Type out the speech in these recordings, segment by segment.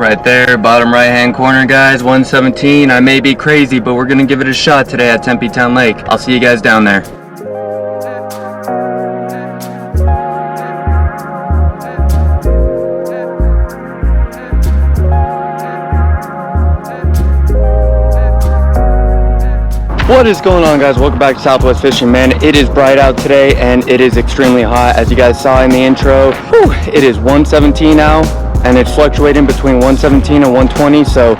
right there, bottom right hand corner, guys. 117. I may be crazy, but we're gonna give it a shot today at Tempe Town Lake. I'll see you guys down there. What is going on, guys? Welcome back to Southwest Fishing, man. It is bright out today and it is extremely hot, as you guys saw in the intro. Whew, it is 117 now and it's fluctuating between 117 and 120, so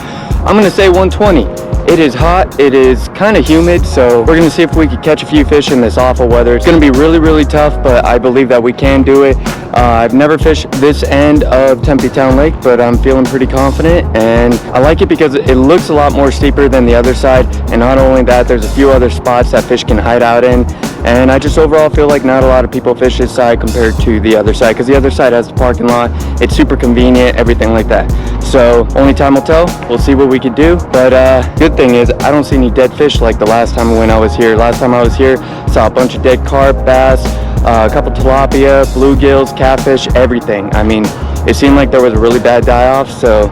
I'm gonna say 120. It is hot, it is kind of humid, so we're gonna see if we can catch a few fish in this awful weather. It's gonna be really tough, but I believe that we can do it. I've never fished this end of Tempe Town Lake, but I'm feeling pretty confident, and I like it because it looks a lot more steeper than the other side. And not only that, there's a few other spots that fish can hide out in, and I just overall feel like not a lot of people fish this side compared to the other side, because the other side has the parking lot, it's super convenient, everything like that. So only time will tell. We'll see what we could do, but good thing is I don't see any dead fish like the last time when I was here. Last time I was here, saw a bunch of dead carp, bass, a couple tilapia, bluegills, catfish, everything. I mean, it seemed like there was a really bad die-off, so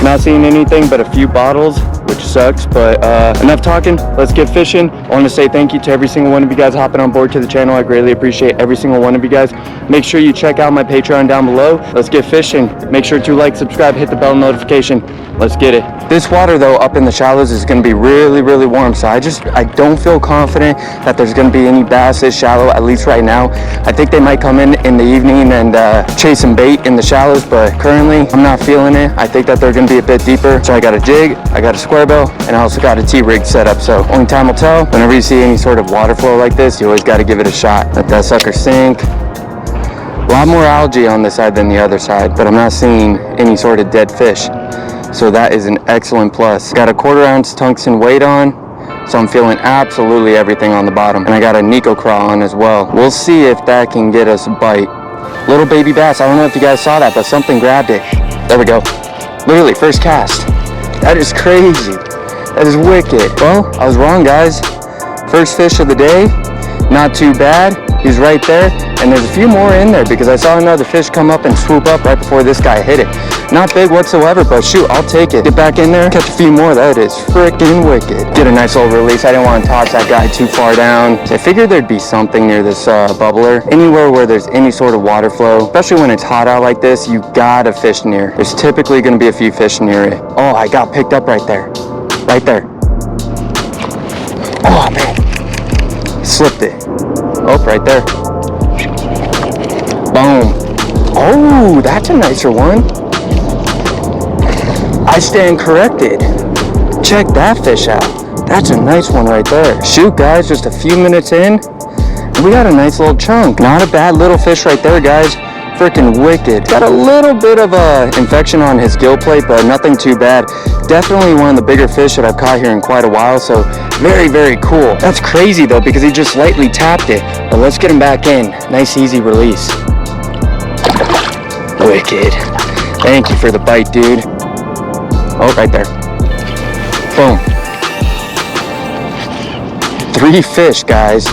not seeing anything but a few bottles, which sucks, but enough talking, let's get fishing. I want to say thank you to every single one of you guys hopping on board to the channel. I greatly appreciate every single one of you guys. Make sure you check out my Patreon down below. Let's get fishing. Make sure to like, subscribe, hit the bell notification. Let's get it. This water though up in the shallows is going to be really warm, so I don't feel confident that there's going to be any bass this shallow, at least right now. I think they might come in the evening and chase some bait in the shallows, but currently I'm not feeling it. I think that they're going to be a bit deeper, so I got a jig, I got a square bill, and I also got a T-rig set up, so only time will tell. Whenever you see any sort of water flow like this, you always got to give it a shot. Let that sucker sink. A lot more algae on this side than the other side, but I'm not seeing any sort of dead fish, so that is an excellent plus. Got a 1/4 ounce tungsten weight on, so I'm feeling absolutely everything on the bottom, and I got a Nico craw on as well. We'll see if that can get us a bite. Little baby bass, I don't know if you guys saw that, but something grabbed it. There we go. Literally first cast. That is crazy. That is wicked. Well, I was wrong, guys. First fish of the day, not too bad. He's right there, and there's a few more in there because I saw another fish come up and swoop up right before this guy hit it. Not big whatsoever, but shoot, I'll take it. Get back in there, catch a few more. That is freaking wicked. Get a nice little release. I didn't want to toss that guy too far down. I figured there'd be something near this bubbler. Anywhere where there's any sort of water flow, especially when it's hot out like this, you gotta fish near. There's typically gonna be a few fish near it. Oh, I got picked up right there. Right there. Oh, man. Slipped it. Oh, right there. Boom. Oh, that's a nicer one. I stand corrected. Check that fish out. That's a nice one right there. Shoot, guys, just a few minutes in, we got a nice little chunk. Not a bad little fish right there, guys. Freaking wicked. Got a little bit of a infection on his gill plate, but nothing too bad. Definitely one of the bigger fish that I've caught here in quite a while, so very cool. That's crazy though, because he just lightly tapped it. But let's get him back in. Nice easy release. Wicked. Thank you for the bite, dude. Oh, right there. Boom. 3 fish, guys.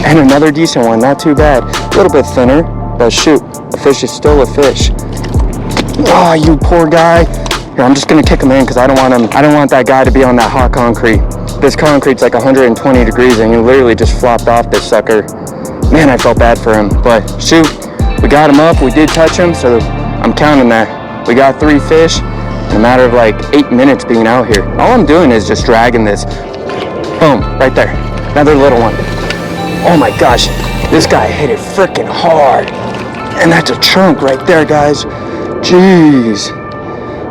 And another decent one, not too bad. A little bit thinner, but shoot, a fish is still a fish. Oh, you poor guy. Here, I'm just gonna kick him in because I don't want that guy to be on that hot concrete. This concrete's like 120 degrees and he literally just flopped off this sucker. Man, I felt bad for him, but shoot, we got him up, we did touch him, so I'm counting that. We got 3 fish in a matter of like 8 minutes being out here. All I'm doing is just dragging this. Boom, right there, another little one. Oh my gosh, this guy hit it freaking hard. And that's a chunk right there, guys. Jeez.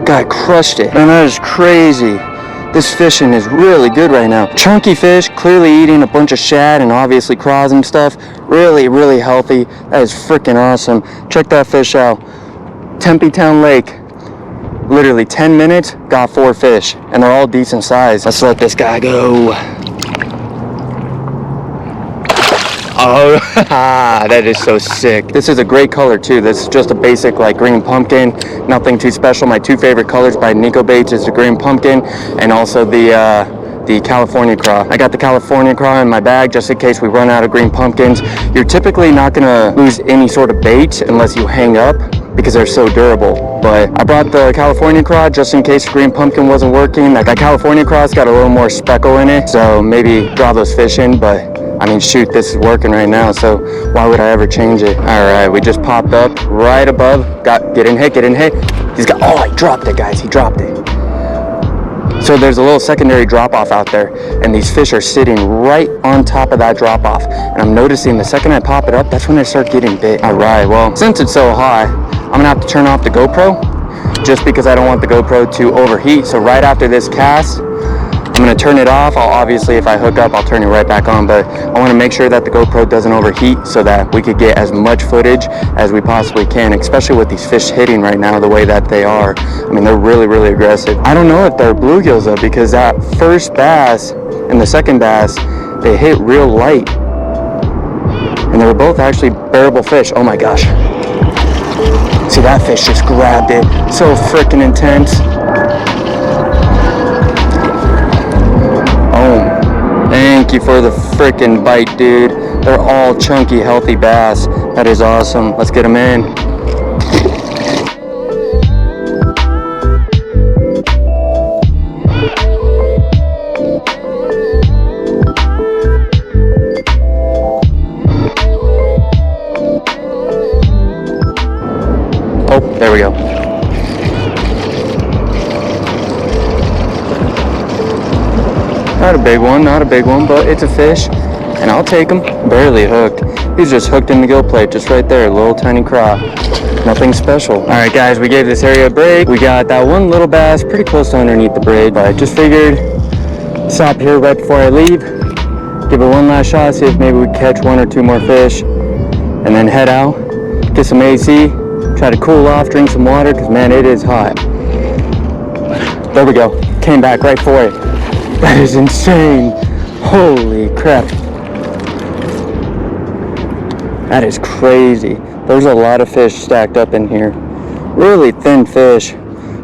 Guy crushed it. And that is crazy. This fishing is really good right now. Chunky fish, clearly eating a bunch of shad and obviously craws and stuff. Really healthy. That is freaking awesome. Check that fish out. Tempe Town Lake. Literally 10 minutes, got 4 fish. And they're all decent size. Let's let this guy go. Oh, that is so sick. This is a great color too. This is just a basic like green pumpkin, nothing too special. My 2 favorite colors by Nico Baits is the green pumpkin and also the California craw. I got the California craw in my bag just in case we run out of green pumpkins. You're typically not gonna lose any sort of bait unless you hang up, because they're so durable. But I brought the California craw just in case the green pumpkin wasn't working. That California craw's got a little more speckle in it, so maybe draw those fish in. But I mean, shoot, this is working right now, so why would I ever change it? All right, we just popped up right above. Get in hit. He's got, oh, he dropped it, guys, he dropped it. So there's a little secondary drop off out there, and these fish are sitting right on top of that drop off. And I'm noticing the second I pop it up, that's when I start getting bit. All right, well, since it's so high, I'm gonna have to turn off the GoPro just because I don't want the GoPro to overheat. So right after this cast, I'm gonna turn it off. I'll obviously, if I hook up, I'll turn it right back on, but I wanna make sure that the GoPro doesn't overheat so that we could get as much footage as we possibly can, especially with these fish hitting right now the way that they are. I mean, they're really, really aggressive. I don't know if they're bluegills though, because that first bass and the second bass, they hit real light. And they were both actually bearable fish. Oh my gosh. See, that fish just grabbed it. So freaking intense. Thank you for the freaking bite, dude. They're all chunky, healthy bass. That is awesome. Let's get them in. Oh, there we go. Not a big one, but it's a fish, and I'll take him. Barely hooked. He's just hooked in the gill plate, just right there, little tiny craw. Nothing special. All right, guys, we gave this area a break. We got that one little bass pretty close to underneath the bridge, but I just figured stop here right before I leave, give it one last shot, see if maybe we catch one or two more fish, and then head out, get some AC, try to cool off, drink some water, because man, it is hot. There we go. Came back right for it. That is insane. Holy crap. That is crazy. There's a lot of fish stacked up in here. Really thin fish.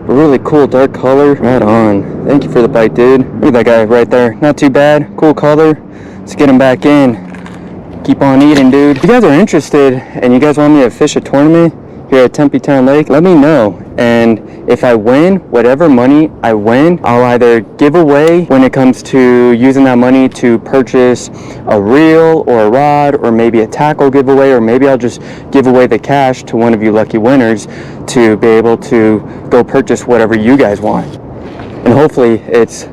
Really cool dark color. Right on. Thank you for the bite, dude. Look at that guy right there. Not too bad. Cool color. Let's get him back in. Keep on eating, dude. If you guys are interested and you guys want me to fish a tournament here at Tempe Town Lake, let me know. And if I win, whatever money I win, I'll either give away when it comes to using that money to purchase a reel or a rod or maybe a tackle giveaway, or maybe I'll just give away the cash to one of you lucky winners to be able to go purchase whatever you guys want. And hopefully it's,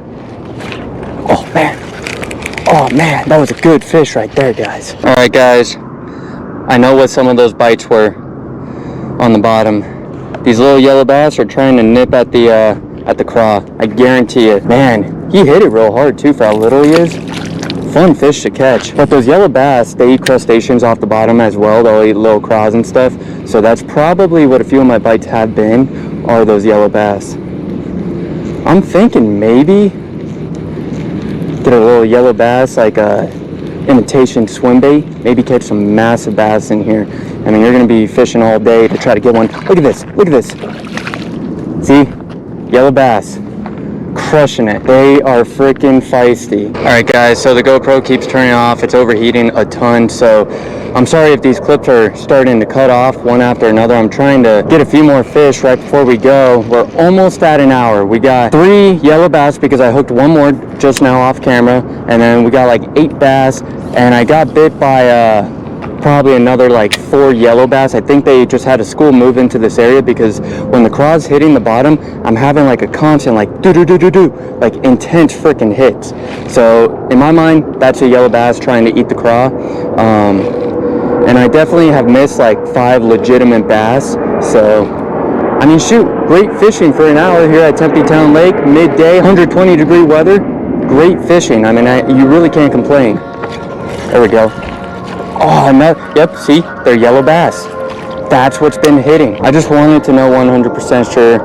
oh man, that was a good fish right there, guys. All right, guys, I know what some of those bites were on the bottom. These little yellow bass are trying to nip at the craw. I guarantee it. Man, he hit it real hard too for how little he is. Fun fish to catch. But those yellow bass, they eat crustaceans off the bottom as well. They'll eat little craws and stuff. So that's probably what a few of my bites have been, are those yellow bass. I'm thinking maybe get a little yellow bass, like a imitation swim bait. Maybe catch some massive bass in here. I mean, you're gonna be fishing all day to try to get one. Look at this, look at this. See, yellow bass, crushing it. They are freaking feisty. All right, guys, so the GoPro keeps turning off. It's overheating a ton, so I'm sorry if these clips are starting to cut off one after another. I'm trying to get a few more fish right before we go. We're almost at an hour. We got 3 yellow bass because I hooked one more just now off camera, and then we got like 8 bass, and I got bit by probably another like 4 yellow bass. I think they just had a school move into this area, because when the craw's hitting the bottom, I'm having like a constant like do like intense freaking hits. So in my mind, that's a yellow bass trying to eat the craw. And I definitely have missed like 5 legitimate bass. So I mean, shoot, great fishing for an hour here at Tempe Town Lake, midday, 120-degree weather. Great fishing. I mean, you really can't complain. There we go. Oh, no, yep, see, they're yellow bass. That's what's been hitting. I just wanted to know 100% sure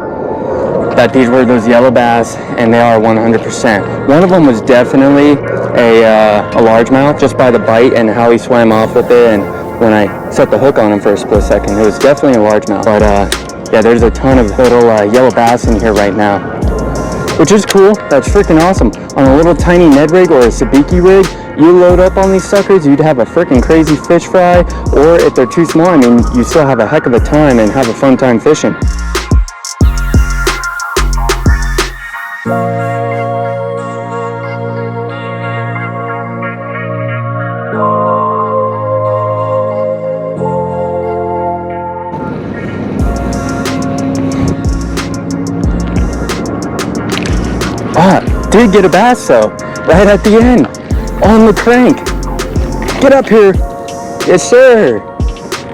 that these were those yellow bass, and they are 100%. One of them was definitely a largemouth, just by the bite and how he swam off with it, and when I set the hook on him for a split second, it was definitely a largemouth. But yeah, there's a ton of little yellow bass in here right now, which is cool. That's freaking awesome. On a little tiny Ned rig or a sabiki rig, you load up on these suckers, you'd have a freaking crazy fish fry, or if they're too small, I mean, you still have a heck of a time and have a fun time fishing. Did get a bass though, right at the end, on the crank. Get up here. Yes, sir.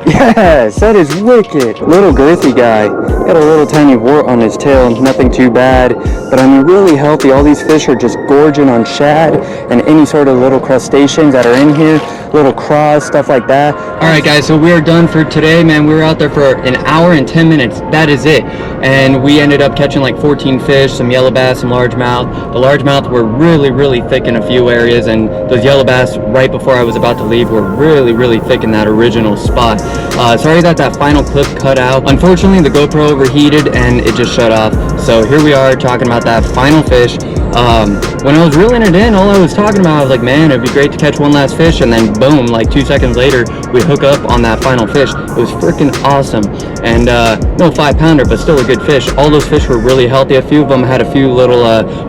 Yes, that is wicked. Little girthy guy. Got a little tiny wart on his tail, nothing too bad. But I mean, really healthy. All these fish are just gorging on shad and any sort of little crustaceans that are in here. Little craws, stuff like that. Alright guys, so we are done for today, man. We were out there for an hour and 10 minutes. That is it. And we ended up catching like 14 fish, some yellow bass, some largemouth. The largemouth were really thick in a few areas, and those yellow bass right before I was about to leave were really thick in that original spot. Sorry that final clip cut out. Unfortunately, the GoPro overheated and it just shut off. So here we are talking about that final fish. When I was reeling it in, all I was talking about, I was like, man, it'd be great to catch one last fish, and then boom, like 2 seconds later, we hook up on that final fish. It was freaking awesome. And no 5-pounder, but still a good fish. All those fish were really healthy. A few of them had a few little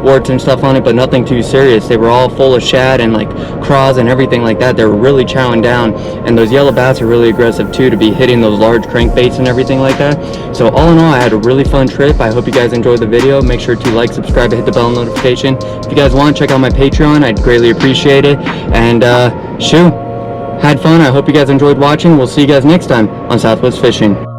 warts and stuff on it, but nothing too serious. They were all full of shad and like craws and everything like that. They were really chowing down, and those yellow bass are really aggressive too, to be hitting those large crankbaits and everything like that. So all in all, I had a really fun trip. I hope you guys enjoyed the video. Make sure to like, subscribe, and hit the bell notification. If you guys want, check out my Patreon. I'd greatly appreciate it. And had fun. I hope you guys enjoyed watching. We'll see you guys next time on Southwest Fishing.